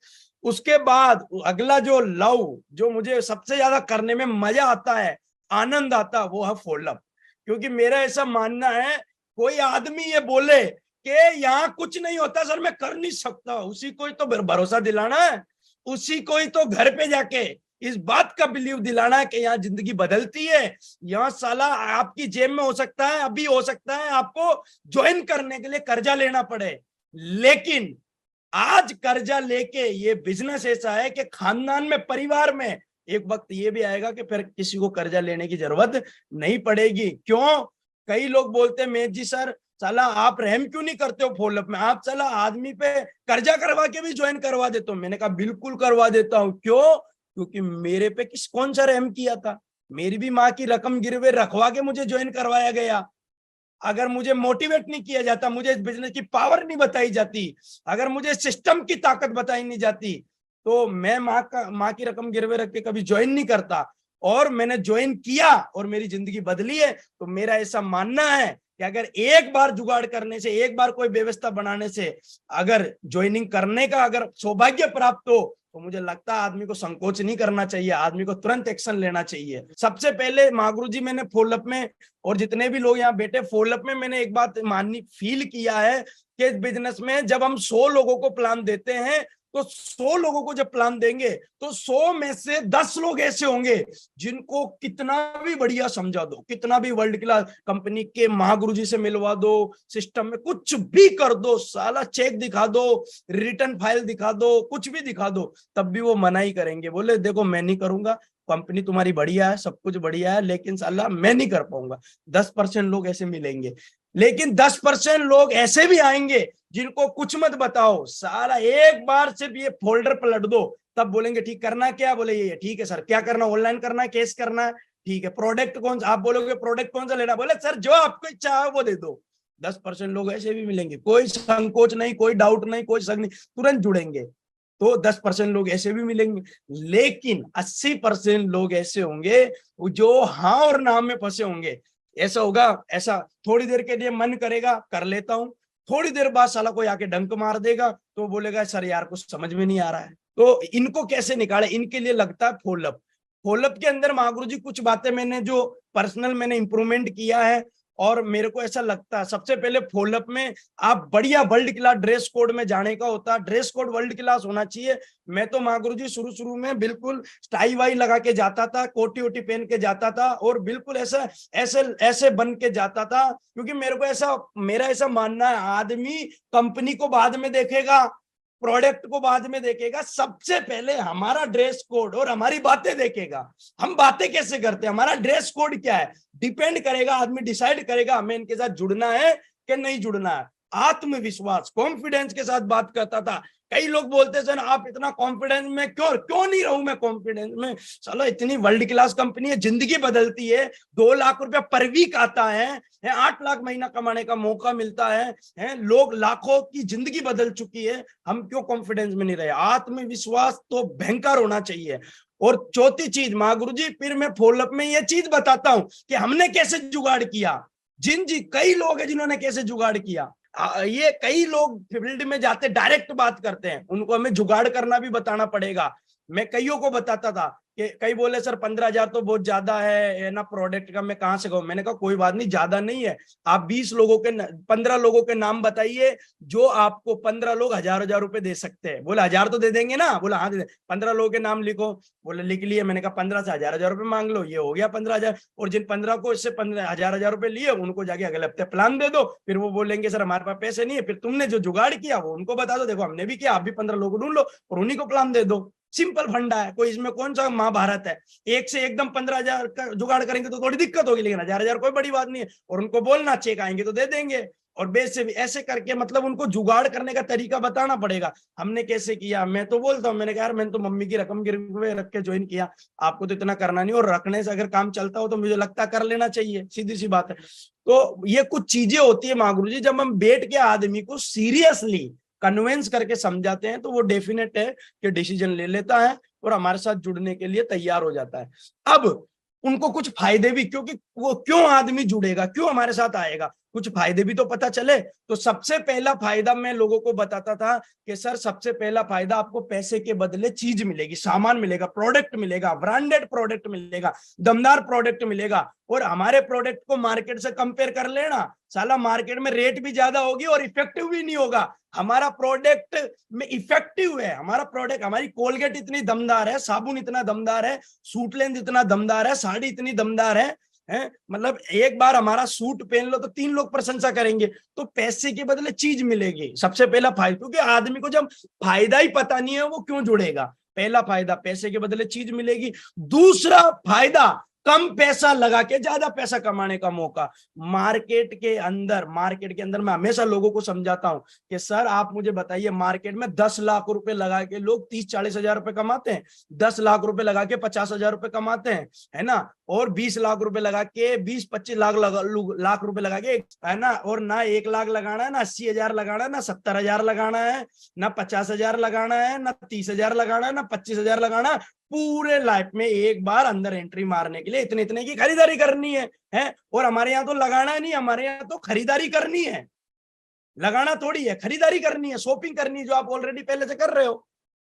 S2: उसके बाद अगला जो लव, जो मुझे सबसे ज्यादा करने में मजा आता है, आनंद आता है, वो है फॉलोअप। क्योंकि मेरा ऐसा मानना है, कोई आदमी ये बोले कि यहाँ कुछ नहीं होता सर, मैं कर नहीं सकता, उसी को ही तो भरोसा दिलाना है, उसी को ही तो घर पे जाके इस बात का बिलीव दिलाना है कि यहाँ जिंदगी बदलती है। यहाँ साला आपकी जेब में हो सकता है, अभी हो सकता है आपको ज्वाइन करने के लिए कर्जा लेना पड़े, लेकिन आज कर्जा लेके ये बिजनेस ऐसा है कि खानदान में, परिवार में एक वक्त ये भी आएगा कि फिर किसी को कर्जा लेने की जरूरत नहीं पड़ेगी। क्यों? कई लोग बोलते हैं मेज जी सर साला आप रहम क्यों नहीं करते हो फॉलोअप में, आप साला आदमी पे कर्जा करवा के भी ज्वाइन करवा देते हो। मैंने कहा बिल्कुल करवा देता हूं। क्यों? क्योंकि मेरे पे कौन सा रहम किया था, मेरी भी माँ की रकम गिरवे रखवा के मुझे ज्वाइन करवाया गया। अगर मुझे मोटिवेट नहीं किया जाता, मुझे इस बिजनेस की पावर नहीं बताई जाती, अगर मुझे सिस्टम की ताकत बताई नहीं जाती, तो मैं माँ की रकम गिरवे रख के कभी ज्वाइन नहीं करता। और मैंने ज्वाइन किया और मेरी जिंदगी बदली है। तो मेरा ऐसा मानना है कि अगर एक बार जुगाड़ करने से, एक बार कोई व्यवस्था बनाने से अगर ज्वाइनिंग करने का अगर सौभाग्य प्राप्त हो, तो मुझे लगता है आदमी को संकोच नहीं करना चाहिए, आदमी को तुरंत एक्शन लेना चाहिए। सबसे पहले माँ गुरु जी मैंने फॉलोअप में, और जितने भी लोग यहाँ बैठे फॉलोअप में, मैंने एक बात माननी फील किया है कि इस बिजनेस में जब हम 100 लोगों को प्लान देते हैं, तो 100 लोगों को जब प्लान देंगे तो 100 में से 10 लोग ऐसे होंगे जिनको कितना भी बढ़िया समझा दो, कितना भी वर्ल्ड क्लास कंपनी के महागुरु जी से मिलवा दो, सिस्टम में कुछ भी कर दो, साला चेक दिखा दो, रिटर्न फाइल दिखा दो, कुछ भी दिखा दो, तब भी वो मना ही करेंगे, बोले देखो मैं नहीं करूंगा। कंपनी तुम्हारी बढ़िया है, सब कुछ बढ़िया है, लेकिन साला मैं नहीं कर पाऊंगा। 10% लोग ऐसे मिलेंगे, लेकिन 10% लोग ऐसे भी आएंगे जिनको कुछ मत बताओ, सारा एक बार सिर्फ ये फोल्डर पलट दो, तब बोलेंगे ठीक करना क्या, बोले ये ठीक है सर, क्या करना, ऑनलाइन करना है, कैश करना है, ठीक है, प्रोडक्ट कौन सा, आप बोलोगे प्रोडक्ट कौन सा लेना, बोले सर जो आपको इच्छा है वो दे दो। 10% लोग ऐसे भी मिलेंगे, कोई संकोच नहीं, कोई डाउट नहीं, कोई शक नहीं, तुरंत जुड़ेंगे। तो 10% लोग ऐसे भी मिलेंगे, लेकिन 80% लोग ऐसे होंगे जो हाँ और ना में फंसे होंगे। ऐसा होगा, ऐसा थोड़ी देर के लिए मन करेगा कर लेता हूं, थोड़ी देर बाद साला कोई आके डंक मार देगा तो बोलेगा सर यार कुछ समझ में नहीं आ रहा है। तो इनको कैसे निकाले, इनके लिए लगता है फॉलोअप। फॉलोअप के अंदर महागुरु जी कुछ बातें मैंने जो पर्सनल मैंने इंप्रूवमेंट किया है, और मेरे को ऐसा लगता है सबसे पहले फॉलोअप में आप बढ़िया वर्ल्ड क्लास ड्रेस कोड में जाने का होता है, ड्रेस कोड वर्ल्ड क्लास होना चाहिए। मैं तो महागुरु जी शुरू में बिल्कुल टाई वाई लगा के जाता था, कोटी वोटी पहन के जाता था, और बिल्कुल ऐसा ऐसे ऐसे बन के जाता था, क्योंकि मेरा ऐसा मानना है आदमी कंपनी को बाद में देखेगा, प्रोडक्ट को बाद में देखेगा, सबसे पहले हमारा ड्रेस कोड और हमारी बातें देखेगा। हम बातें कैसे करते हैं, हमारा ड्रेस कोड क्या है, डिपेंड करेगा, आदमी डिसाइड करेगा हमें इनके साथ जुड़ना है कि नहीं जुड़ना है। आत्मविश्वास, कॉन्फिडेंस के साथ बात करता था। कई लोग बोलते सर आप इतना कॉन्फिडेंस में क्यों नहीं रहूं मैं कॉन्फिडेंस में, चलो इतनी वर्ल्ड क्लास कंपनी है, जिंदगी बदलती है, 2 लाख रुपया पर वीक आता है, 8 लाख महीना कमाने का मौका मिलता है, लोग लाखों की जिंदगी बदल चुकी है, हम क्यों कॉन्फिडेंस में नहीं रहे। आत्मविश्वास तो भयंकर होना चाहिए। और चौथी चीज महागुरु जी, फिर मैं फॉलोअप में ये चीज बताता हूं कि हमने कैसे जुगाड़ किया। कई लोग हैं जिन्होंने कैसे जुगाड़ किया। ये कई लोग फील्ड में जाते डायरेक्ट बात करते हैं, उनको हमें जुगाड़ करना भी बताना पड़ेगा। मैं कईयों को बताता था कि कई बोले सर 15,000 तो बहुत ज्यादा है ना प्रोडक्ट का, मैं कहां से कहूं। मैंने कहा कोई बात नहीं, ज्यादा नहीं है, आप 15 लोगों के नाम बताइए जो आपको 15 लोग 1,000 रुपए दे सकते हैं। बोले 1,000 तो दे देंगे ना, बोला हाँ दे दें। 15 लोगों के नाम लिखो, बोले लिख लिए। मैंने कहा 15 से 1,000 रुपए मांग लो, ये हो गया 15,000। और जिन 15 को इससे 15,000 रुपए लिए उनको जाके अगले हफ्ते प्लान दे दो। फिर वो बोलेंगे सर हमारे पास पैसे नहीं है, फिर तुमने जो जुगाड़ किया वो उनको बता दो, देखो हमने भी किया, आप भी 15 लोग ढूंढ लो और उन्हीं को प्लान दे दो। सिंपल फंडा है, कोई इसमें कौन सा महाभारत है। एक से एकदम 15,000 का जुगाड़ करेंगे तो थोड़ी दिक्कत होगी, लेकिन 1,000 कोई बड़ी बात नहीं है। और उनको बोलना चेक आएंगे तो दे देंगे, और बेस से भी ऐसे करके मतलब उनको जुगाड़ करने का तरीका बताना पड़ेगा। हमने कैसे किया, मैं तो बोलता हूँ, मैंने कहा यार मैंने तो मम्मी की रकम गिरवे रख के ज्वाइन किया, आपको तो इतना करना नहीं, और रखने से अगर काम चलता हो तो मुझे लगता कर लेना चाहिए, सीधी सी बात है। तो ये कुछ चीजें होती है महागुरु जी, जब हम बैठ के आदमी को सीरियसली कन्विंस करके समझाते हैं तो वो डेफिनेट है कि डिसीजन ले लेता है और हमारे साथ जुड़ने के लिए तैयार हो जाता है। अब उनको कुछ फायदे भी, क्योंकि वो क्यों आदमी जुड़ेगा, क्यों हमारे साथ आएगा, कुछ फायदे भी तो पता चले। तो सबसे पहला फायदा मैं लोगों को बताता था कि सर सबसे पहला फायदा आपको पैसे के बदले चीज मिलेगी, सामान मिलेगा, प्रोडक्ट मिलेगा, ब्रांडेड प्रोडक्ट मिलेगा, दमदार प्रोडक्ट मिलेगा। और हमारे प्रोडक्ट को मार्केट से कंपेयर कर लेना, साला मार्केट में रेट भी ज्यादा होगी और इफेक्टिव भी नहीं होगा। हमारा प्रोडक्ट में इफेक्टिव है, हमारा प्रोडक्ट, हमारी कोलगेट इतनी दमदार है, साबुन इतना दमदार है, सूट लेंथ इतना दमदार है, साड़ी इतनी दमदार है, मतलब एक बार हमारा सूट पहन लो तो 3 लोग प्रशंसा करेंगे। तो पैसे के बदले चीज मिलेगी, सबसे पहला फायदा, क्योंकि आदमी को जब फायदा ही पता नहीं है वो क्यों जुड़ेगा। पहला फायदा पैसे के बदले चीज मिलेगी। दूसरा फायदा कम पैसा लगा के ज्यादा पैसा कमाने का मौका। मार्केट के अंदर मैं हमेशा लोगों को समझाता हूं कि सर आप मुझे बताइए, मार्केट में 10 लाख रुपए लगा के लोग 30-40 हजार रुपए कमाते हैं, 10 लाख रुपए लगा के 50 हजार रुपए कमाते हैं, है ना, और 20 लाख रुपए लगा के 20-25 लाख रुपए लगा के, है ना, और ना 1 लाख लगाना है, ना 80 हजार लगाना है, ना 70 हजार लगाना है, ना 50 हजार लगाना है, ना 30 हजार लगाना है, ना 25 हजार लगाना है। पूरे लाइफ में एक बार अंदर एंट्री मारने के लिए इतने इतने की खरीदारी करनी है। और हमारे यहाँ तो लगाना नहीं, हमारे यहाँ तो खरीदारी करनी है, लगाना थोड़ी है, खरीदारी करनी है, शॉपिंग करनी है, जो आप ऑलरेडी पहले से कर रहे हो।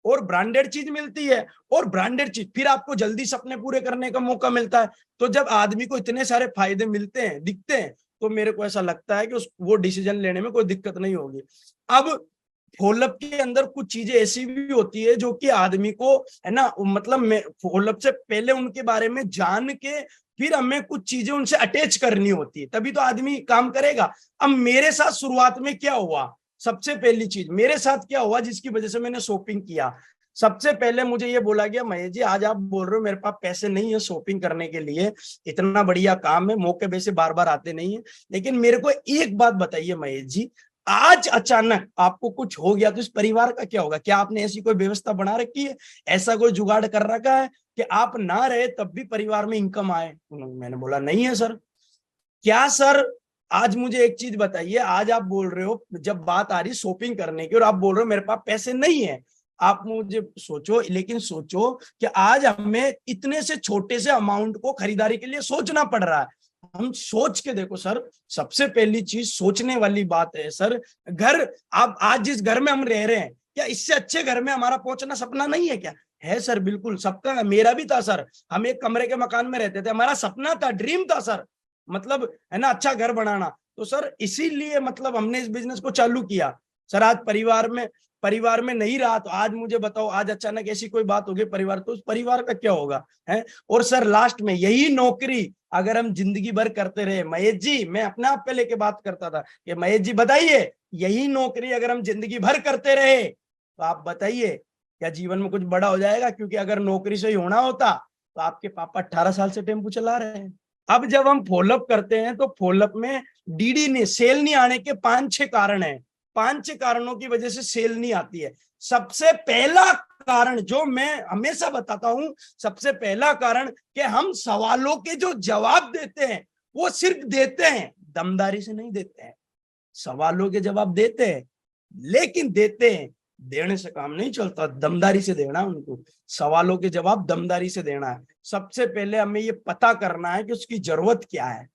S2: और ब्रांडेड चीज मिलती है, और ब्रांडेड चीज फिर आपको जल्दी सपने पूरे करने का मौका मिलता है। तो जब आदमी को इतने सारे फायदे मिलते हैं, दिखते हैं, तो मेरे को ऐसा लगता है कि वो डिसीजन लेने में कोई दिक्कत नहीं होगी। अब फॉलोअप के अंदर कुछ चीजें ऐसी भी होती है जो कि आदमी को, है ना, मतलब फॉलोअप से पहले उनके बारे में जान के फिर हमें कुछ चीजें उनसे अटैच करनी होती है, तभी तो आदमी काम करेगा। अब मेरे साथ शुरुआत में क्या हुआ, सबसे पहली चीज मेरे साथ क्या हुआ जिसकी वजह से मैंने शॉपिंग किया। सबसे पहले मुझे ये बोला गया, महेश जी आज आप बोल रहे हो मेरे पास पैसे नहीं है शॉपिंग करने के लिए, इतना बढ़िया काम है, मौके वैसे बार बार आते नहीं है, लेकिन मेरे को एक बात बताइए महेश जी, आज अचानक आपको कुछ हो गया तो इस परिवार का क्या होगा? क्या आपने ऐसी कोई व्यवस्था बना रखी है, ऐसा कोई जुगाड़ कर रखा है कि आप ना रहे तब भी परिवार में इनकम आए? मैंने बोला नहीं है सर। क्या सर, आज मुझे एक चीज बताइए, आज आप बोल रहे हो जब बात आ रही शॉपिंग करने की और आप बोल रहे हो मेरे पास पैसे नहीं है, आप मुझे सोचो, लेकिन सोचो कि आज हमें इतने से छोटे से अमाउंट को खरीदारी के लिए सोचना पड़ रहा है। हम सोच के देखो सर, सबसे पहली चीज सोचने वाली बात है सर। घर, आप आज जिस घर में हम रह रहे हैं, क्या इससे अच्छे घर में हमारा पहुंचना सपना नहीं है क्या? है सर, बिल्कुल सबका, मेरा भी था सर। हम एक कमरे के मकान में रहते थे, हमारा सपना था, ड्रीम था सर, मतलब है ना, अच्छा घर बनाना। तो सर इसीलिए मतलब हमने इस बिजनेस को चालू किया सर। आज परिवार में नहीं रहा तो आज मुझे बताओ, आज अचानक ऐसी कोई बात होगी परिवार, तो उस परिवार का क्या होगा है? और सर लास्ट में यही नौकरी अगर हम जिंदगी भर करते रहे, महेश जी मैं अपने आप पे लेके बात करता था कि महेश जी बताइए, यही नौकरी अगर हम जिंदगी भर करते रहे तो आप बताइए क्या जीवन में कुछ बड़ा हो जाएगा? क्योंकि अगर नौकरी से ही होना होता तो आपके पापा 18 साल से टेम्पो चला रहे हैं। अब जब हम फॉलोअप करते हैं तो फॉलोअप में डीडी ने सेल नहीं आने के 5-6 कारण हैं। 5-6 कारणों की वजह से सेल नहीं आती है। सबसे पहला कारण जो मैं हमेशा बताता हूं, सबसे पहला कारण कि हम सवालों के जो जवाब देते हैं वो सिर्फ देते हैं, दमदारी से नहीं देते हैं। सवालों के जवाब देते हैं लेकिन देते हैं, देने से काम नहीं चलता, दमदारी से देना है उनको। सवालों के जवाब दमदारी से देना है। सबसे पहले हमें ये पता करना है कि उसकी जरूरत क्या है,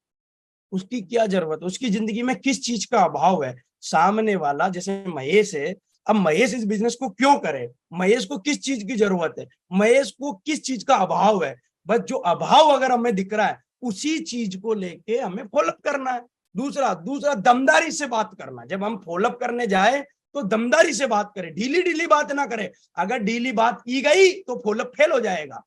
S2: उसकी क्या जरूरत है, उसकी जिंदगी में किस चीज का अभाव है। सामने वाला जैसे महेश है, अब महेश इस बिजनेस को क्यों करे, महेश को किस चीज की जरूरत है, महेश को किस चीज का अभाव है, बस जो अभाव अगर हमें दिख रहा है उसी चीज को लेके हमें फॉलोअप करना है। दूसरा दमदारी से बात करना। जब हम फॉलोअप करने जाए तो दमदारी से बात करें, ढीली ढीली बात ना करें। अगर ढीली बात की गई तो फॉलोअप फेल हो जाएगा।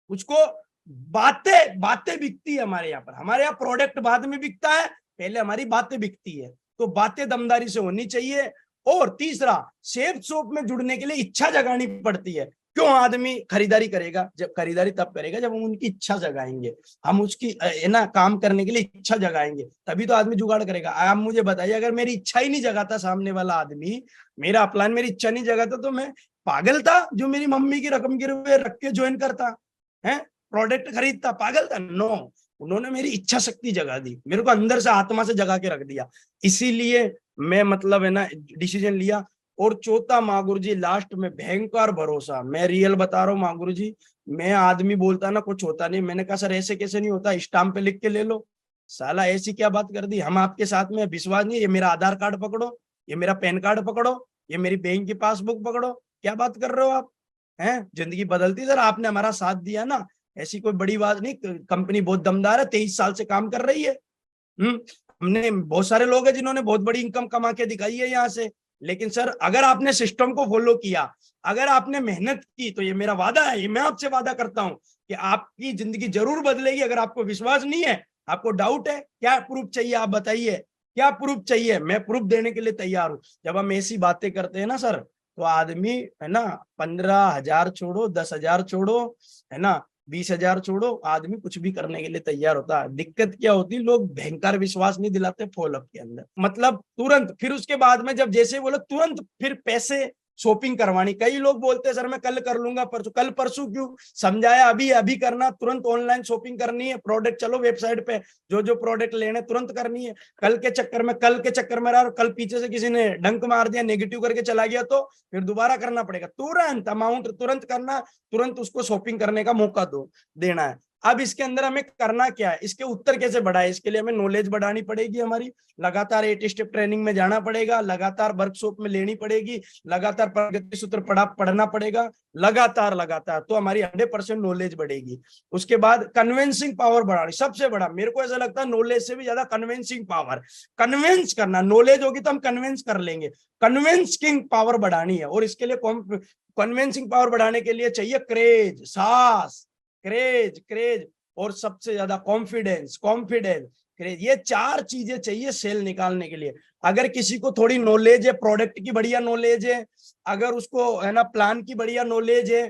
S2: उसको बातें बिकती है हमारे यहाँ पर, हमारे यहाँ प्रोडक्ट बाद में बिकता है, पहले हमारी बातें बिकती है। तो बातें दमदारी से होनी चाहिए। और तीसरा, सेफ शॉप में जुड़ने के लिए इच्छा जगानी पड़ती है। क्यों आदमी खरीदारी करेगा? जब खरीदारी तब करेगा जब हम उनकी इच्छा जगाएंगे, हम उसकी है ना काम करने के लिए इच्छा जगाएंगे, तभी तो आदमी जुगाड़ करेगा। आप मुझे बताइए, अगर मेरी इच्छा ही नहीं जगाता सामने वाला आदमी, मेरा अपलाइन मेरी इच्छा नहीं जगाता, तो मैं पागल था जो मेरी मम्मी की रकम गिरवे रख के ज्वाइन करता है, प्रोडक्ट खरीदता? पागल था? नो, उन्होंने मेरी इच्छा शक्ति जगा दी, मेरे को अंदर से आत्मा से जगा के रख दिया। इसीलिए मैं मतलब है ना डिसीजन लिया। और चौथा माँ गुरु जी, लास्ट में भयंकर भरोसा, मैं रियल बता रहा हूँ माँ गुरु जी। मैं आदमी बोलता ना कुछ होता नहीं, मैंने कहा सर ऐसे कैसे नहीं होता, स्टाम्प पे लिख के ले लो। साला ऐसी क्या बात कर दी, हम आपके साथ में, विश्वास नहीं, ये मेरा आधार कार्ड पकड़ो, ये मेरा पैन कार्ड पकड़ो, ये मेरी बैंक की पासबुक पकड़ो, क्या बात कर रहे हो आप? हैं, जिंदगी बदलती सर, आपने हमारा साथ दिया ना, ऐसी कोई बड़ी बात नहीं। कंपनी बहुत दमदार है, 23 साल से काम कर रही है। हमने बहुत सारे लोग हैं जिन्होंने बहुत बड़ी इनकम कमा के दिखाई है यहाँ से। लेकिन सर अगर आपने सिस्टम को फॉलो किया, अगर आपने मेहनत की, तो ये मेरा वादा है, ये मैं आपसे वादा करता हूं कि आपकी जिंदगी जरूर बदलेगी। अगर आपको विश्वास नहीं है, आपको डाउट है, क्या प्रूफ चाहिए आप बताइए, क्या प्रूफ चाहिए? मैं प्रूफ देने के लिए तैयार हूं। जब हम ऐसी बातें करते हैं ना सर, तो आदमी है ना 15,000 छोड़ो, 10,000 छोड़ो, है ना 20,000 छोड़ो, आदमी कुछ भी करने के लिए तैयार होता है। दिक्कत क्या होती है, लोग भयंकर विश्वास नहीं दिलाते फॉलोअप के अंदर, मतलब तुरंत, फिर उसके बाद में जब जैसे बोलो तुरंत फिर पैसे शॉपिंग करवानी। कई लोग बोलते हैं सर मैं कल कर लूंगा, परसों। कल परसों क्यों? समझाया, अभी अभी करना, तुरंत ऑनलाइन शॉपिंग करनी है, प्रोडक्ट चलो वेबसाइट पे, जो जो प्रोडक्ट लेने तुरंत करनी है। कल के चक्कर में रहा, कल पीछे से किसी ने डंक मार दिया, नेगेटिव करके चला गया, तो फिर दोबारा करना पड़ेगा। तुरंत अमाउंट तुरंत करना, तुरंत उसको शॉपिंग करने का मौका देना है। अब इसके अंदर हमें करना क्या है, इसके उत्तर कैसे बढ़ाए, इसके लिए हमें नॉलेज बढ़ानी पड़ेगी हमारी, लगातार 8 स्टेप ट्रेनिंग में जाना पड़ेगा, लगातार वर्कशॉप में लेनी पड़ेगी, लगातार प्रगति सूत्र पढ़ना पड़ेगा, लगातार, तो हमारी 100% नॉलेज बढ़ेगी। उसके बाद कन्विंसिंग पावर बढ़ानी, सबसे बड़ा मेरे को ऐसा लगता है नॉलेज से भी ज्यादा कन्विंसिंग पावर, कन्विंस करना। नॉलेज होगी तो हम कन्विंस कर लेंगे, कन्विंसिंग पावर बढ़ानी है। और इसके लिए कन्विंसिंग पावर बढ़ाने के लिए चाहिए क्रेज, साहस, क्रेज, और सबसे ज्यादा कॉन्फिडेंस। क्रेज, ये 4 चीजें चाहिए सेल निकालने के लिए। अगर किसी को थोड़ी नॉलेज है, प्रोडक्ट की बढ़िया नॉलेज है, अगर उसको है ना प्लान की बढ़िया नॉलेज है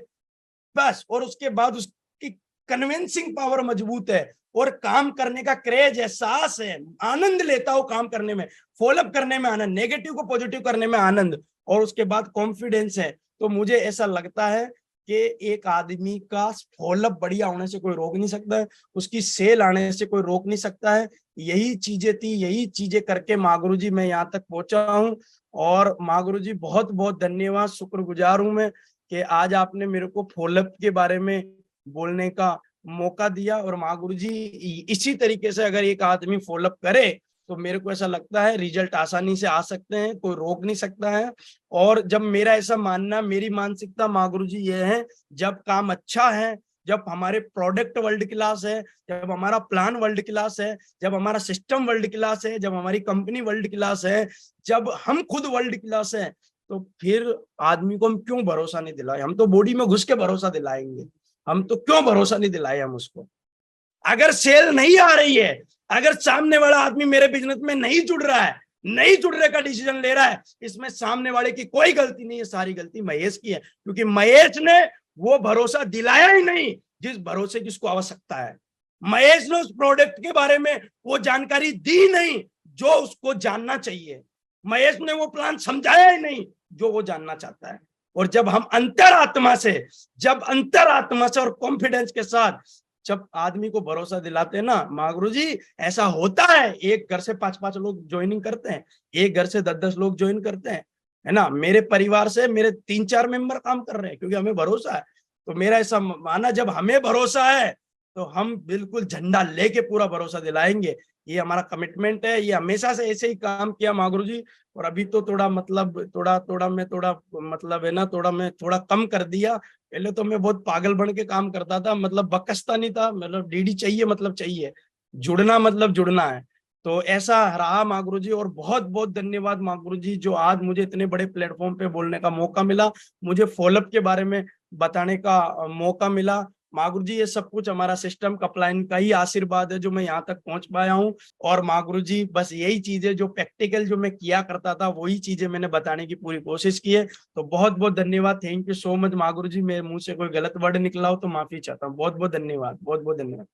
S2: बस, और उसके बाद उसकी कन्विंसिंग पावर मजबूत है और काम करने का क्रेज है, साहस है, आनंद लेता हो काम करने में, फॉलोअप करने में आनंद, नेगेटिव को पॉजिटिव करने में आनंद, और उसके बाद कॉन्फिडेंस है, तो मुझे ऐसा लगता है कि एक आदमी का फॉलोअप बढ़िया होने से कोई रोक नहीं सकता है, उसकी सेल आने से कोई रोक नहीं सकता है। यही चीजें थी, यही चीजें करके माँ गुरु जी मैं यहाँ तक पहुंचा हूँ। और माँ गुरु जी बहुत बहुत धन्यवाद, शुक्रगुजार हूं मैं कि आज आपने मेरे को फॉलोअप के बारे में बोलने का मौका दिया। और माँ गुरु जी इसी तरीके से अगर एक आदमी फॉलोअप करे तो मेरे को ऐसा लगता है रिजल्ट आसानी से आ सकते हैं, कोई रोक नहीं सकता है। और जब मेरा ऐसा मानना, मेरी मानसिकता माँ गुरु जी ये है, जब काम अच्छा है, जब हमारे प्रोडक्ट वर्ल्ड क्लास है, जब हमारा प्लान वर्ल्ड क्लास है, जब हमारा सिस्टम वर्ल्ड क्लास है, जब हमारी कंपनी वर्ल्ड क्लास है, जब हम खुद वर्ल्ड क्लास है, तो फिर आदमी को हम क्यों भरोसा नहीं दिलाए? हम तो बॉडी में घुस के भरोसा दिलाएंगे, हम तो क्यों भरोसा नहीं दिलाए हम उसको? अगर सेल नहीं आ रही है, अगर सामने वाला आदमी मेरे बिजनेस में नहीं जुड़ रहा है, नहीं जुड़ने का डिसीजन ले रहा है, इसमें सामने वाले की कोई गलती नहीं है, सारी गलती महेश की है, क्योंकि महेश ने वो भरोसा दिलाया ही नहीं जिस भरोसे की उसको आवश्यकता है। महेश ने उस प्रोडक्ट के बारे में वो जानकारी दी नहीं जो उसको जानना चाहिए। महेश ने वो प्लान समझाया ही नहीं जो वो जानना चाहता है। और जब हम अंतरात्मा से और कॉन्फिडेंस के साथ जब आदमी को भरोसा दिलाते हैं ना माँ गुरु जी, ऐसा होता है, एक घर से 5-5 लोग ज्वाइनिंग करते हैं, एक घर से 10-10 लोग ज्वाइन करते हैं, है ना। मेरे परिवार से मेरे 3-4 मेंबर काम कर रहे हैं क्योंकि हमें भरोसा है। तो मेरा ऐसा माना, जब हमें भरोसा है तो हम बिल्कुल झंडा लेके पूरा भरोसा दिलाएंगे। ये हमारा कमिटमेंट है, ये हमेशा से ऐसे ही काम किया माँ गुरु जी। और अभी तो थोड़ा है ना, मैं थोड़ा कम कर दिया। पहले तो मैं बहुत पागल बन के काम करता था, मतलब बकसता नहीं था, मतलब डीडी चाहिए मतलब चाहिए, जुड़ना मतलब जुड़ना है। तो ऐसा रहा माँ गुरु जी। और बहुत बहुत धन्यवाद माँ गुरु जी, जो आज मुझे इतने बड़े प्लेटफॉर्म पे बोलने का मौका मिला, मुझे फॉलोअप के बारे में बताने का मौका मिला। माँ गुरु जी, ये सब कुछ हमारा सिस्टम कपलाइन का ही आशीर्वाद है जो मैं यहाँ तक पहुंच पाया हूँ। और माँ गुरु जी, बस यही चीजें जो प्रैक्टिकल जो मैं किया करता था वही चीजें मैंने बताने की पूरी कोशिश की है। तो बहुत बहुत धन्यवाद, थैंक यू सो मच माँ गुरु जी। मेरे मुंह से कोई गलत वर्ड निकला हो तो माफी चाहता हूँ। बहुत बहुत धन्यवाद, बहुत बहुत धन्यवाद।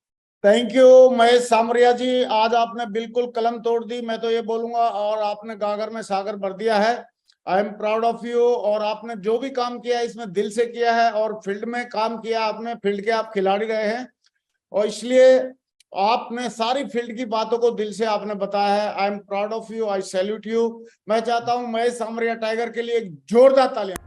S1: थैंक यू महेश सामरिया जी, आज आपने बिल्कुल कलम तोड़ दी, मैं तो ये बोलूंगा, और आपने गागर में सागर भर दिया है। I am proud of you. और आपने जो भी काम किया है इसमें दिल से किया है, और फील्ड में काम किया आपने, फील्ड के आप खिलाड़ी रहे हैं, और इसलिए आपने सारी फील्ड की बातों को दिल से आपने बताया है। I am proud of you, I salute you. मैं चाहता हूं महेश सामरिया टाइगर के लिए एक जोरदार तालियां।